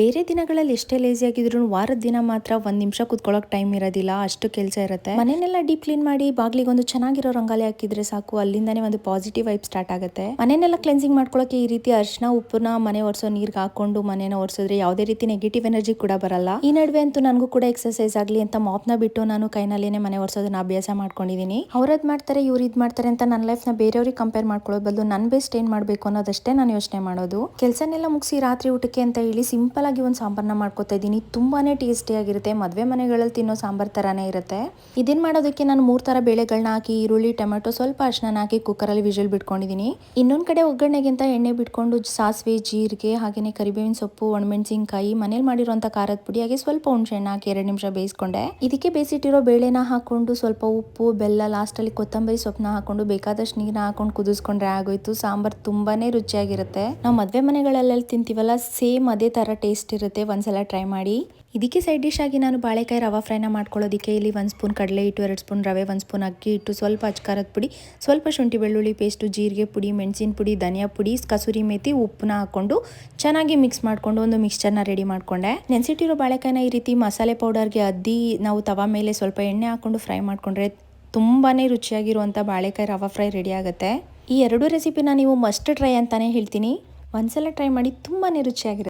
ಬೇರೆ ದಿನಗಳಲ್ಲಿ ಎಷ್ಟೇ ಲೇಸಿ ಆಗಿದ್ರು ವಾರದ ದಿನ ಮಾತ್ರ ಒಂದ್ ನಿಮಿಷ ಕುತ್ಕೊಳ್ಳೋಕೆ ಟೈಮ್ ಇರೋದಿಲ್ಲ, ಅಷ್ಟು ಕೆಲಸ ಇರುತ್ತೆ. ಮನೆಯನ್ನೆಲ್ಲ ಡೀಪ್ ಕ್ಲೀನ್ ಮಾಡಿ ಬಾಗ್ಲಿಗೆ ಒಂದು ಚೆನ್ನಾಗಿರೋ ರಂಗೋಲಿ ಹಾಕಿದ್ರೆ ಸಾಕು, ಅಲ್ಲಿಂದಾನೇ ಒಂದು ಪಾಸಿಟಿವ್ ವೈಬ್ ಸ್ಟಾರ್ಟ್ ಆಗುತ್ತೆ. ಮನೆಯನ್ನೆಲ್ಲ ಕ್ಲೆನ್ಸಿಂಗ್ ಮಾಡ್ಕೊಳ್ಳೋಕೆ ಈ ರೀತಿ ಅರಿಶಿನ ಉಪ್ಪನ್ನ ಮನೆ ಒರೆಸೋ ನೀರ್ಗೆ ಹಾಕೊಂಡು ಮನೇನ ಒರೆಸಿದ್ರೆ ಯಾವುದೇ ರೀತಿ ನೆಗೆಟಿವ್ ಎನರ್ಜಿ ಕೂಡ ಬರಲ್ಲ. ಈ ನಡುವೆ ಅಂತೂ ನನಗೂ ಕೂಡ ಎಕ್ಸರ್ಸೈಸ್ ಆಗ್ಲಿ ಅಂತ ಮಾಪ್ನ ಬಿಟ್ಟು ನಾನು ಕೈನಲ್ಲೇನೆ ಮನೆ ಒರೆಸೋದನ್ನ ಅಭ್ಯಾಸ ಮಾಡ್ಕೊಂಡಿದೀನಿ. ಅವ್ರದ್ ಮಾಡ್ತಾರೆ ಇವ್ರು ಇದ್ ಮಾಡ್ತಾರೆ ಅಂತ ನನ್ನ ಲೈಫ್ ನ ಬೇರೆಯವ್ರಿಗೆ ಕಂಪೇರ್ ಮಾಡ್ಕೊಳ್ಳೋದು ಬದಲು ನನ್ ಬೆಸ್ಟ್ ಏನ್ ಮಾಡ್ಬೇಕು ಅನ್ನೋದಷ್ಟೇ ನಾನು ಯೋಚನೆ ಮಾಡೋದು. ಕೆಲಸನೆಲ್ಲ ಮುಗಿಸಿ ರಾತ್ರಿ ಊಟಕ್ಕೆ ಅಂತ ಹೇಳಿ ಸಿಂಪಲ್ ಆಗಿ ಒಂದು ಸಾಂಬಾರ್ನ ಮಾಡ್ಕೊತಾ ಇದ್ದೀನಿ. ತುಂಬಾನೇ ಟೇಸ್ಟಿ ಆಗಿರುತ್ತೆ, ಮದುವೆ ಮನೆಗಳಲ್ಲಿ ತಿನ್ನೋ ಸಾಂಬಾರ್ ತರಾನೇ ಇರುತ್ತೆ. ಇದನ್ನ ಮಾಡೋದಕ್ಕೆ ನಾನು 3 ತರ ಬೇಳೆಗಳನ್ನ ಹಾಕಿ ಈರುಳ್ಳಿ ಟೊಮೆಟೊ ಸ್ವಲ್ಪ ಅರಿಶಿನ ಹಾಕಿ ಕುಕ್ಕರಲ್ಲಿ ವಿಜಿಲ್ ಬಿಟ್ಕೊಂಡಿದ್ದೀನಿ. ಇನ್ನೊಂದ್ ಕಡೆ ಒಗ್ಗರಣೆಗೆ ಅಂತ ಎಣ್ಣೆ ಬಿಟ್ಕೊಂಡು ಸಾಸಿವೆ ಜೀರಿಗೆ ಹಾಗೇನೆ ಕರಿಬೇವಿನ ಸೊಪ್ಪು ಒಣಮೆಣಸಿನಕಾಯಿ ಮನೇಲಿ ಮಾಡಿರುವಂತ ಖಾರದ ಪುಡಿ ಹಾಗೆ ಸ್ವಲ್ಪ ಹುಣಸೆಹಣ್ಣು ಹಾಕಿ 2 ನಿಮಿಷ ಬೇಯಿಸ್ಕೊಂಡೆ. ಇದಕ್ಕೆ ಬೇಯಿಸಿಟ್ಟಿರೋ ಬೇಳೆನ ಹಾಕೊಂಡು ಸ್ವಲ್ಪ ಉಪ್ಪು ಬೆಲ್ಲ ಲಾಸ್ಟ್ ಅಲ್ಲಿ ಕೊತ್ತಂಬರಿ ಸೊಪ್ಪನ್ನ ಹಾಕೊಂಡು ಬೇಕಾದಷ್ಟು ನೀರನ್ನ ಹಾಕೊಂಡು ಕುದಿಸ್ಕೊಂಡ್ರೆ ಆಗೋಯ್ತು. ಸಾಂಬಾರ್ ತುಂಬಾನೇ ರುಚಿಯಾಗಿರುತ್ತೆ. ನಾವು ಮದುವೆ ಮನೆಗಳಲ್ಲೆಲ್ಲ ತಿಂತೀವಲ್ಲ ಸೇಮ್ ಅದೇ ತರ ಟೇಸ್ಟ್ ಇರುತ್ತೆ. ಒಂದ್ಸಲ ಟ್ರೈ ಮಾಡಿ. ಇದಕ್ಕೆ ಸೈಡ್ ಡಿಶ್ ಆಗಿ ನಾನು ಬಾಳೆಕಾಯಿ ರವಾ ಫ್ರೈನ ಮಾಡ್ಕೊಳ್ಳೋದಕ್ಕೆ ಇಲ್ಲಿ 1 ಸ್ಪೂನ್ ಕಡಲೆ ಹಿಟ್ಟು, 2 ಸ್ಪೂನ್ ರವೆ, 1 ಸ್ಪೂನ್ ಅಕ್ಕಿ ಹಿಟ್ಟು, ಸ್ವಲ್ಪ ಅಚ್ಕಾರದ ಪುಡಿ, ಸ್ವಲ್ಪ ಶುಂಠಿ ಬೆಳ್ಳುಳ್ಳಿ ಪೇಸ್ಟು, ಜೀರಿಗೆ ಪುಡಿ, ಮೆಣಸಿನ ಪುಡಿ, ಧನಿಯಾ ಪುಡಿ, ಕಸೂರಿ ಮೇಥಿ, ಉಪ್ಪನ್ನ ಹಾಕೊಂಡು ಚೆನ್ನಾಗಿ ಮಿಕ್ಸ್ ಮಾಡ್ಕೊಂಡು ಒಂದು ಮಿಕ್ಸ್ಚರ್ನ ರೆಡಿ ಮಾಡ್ಕೊಂಡೆ. ನೆನ್ಸಿಟ್ಟಿರೋ ಬಾಳೆಕಾಯಿನ ಈ ರೀತಿ ಮಸಾಲೆ ಪೌಡರ್ಗೆ ಅದ್ದಿ ನಾವು ತವಾ ಮೇಲೆ ಸ್ವಲ್ಪ ಎಣ್ಣೆ ಹಾಕೊಂಡು ಫ್ರೈ ಮಾಡ್ಕೊಂಡ್ರೆ ತುಂಬಾನೇ ರುಚಿಯಾಗಿರುವಂಥ ಬಾಳೆಕಾಯಿ ರವಾ ಫ್ರೈ ರೆಡಿ ಆಗುತ್ತೆ. ಈ 2 ರೆಸಿಪಿನ ನೀವು ಮಸ್ಟ್ ಟ್ರೈ ಅಂತಾನೆ ಹೇಳ್ತೀನಿ. ಒಂದ್ಸಲ ಟ್ರೈ ಮಾಡಿ, ತುಂಬಾನೇ ರುಚಿಯಾಗಿರುತ್ತೆ.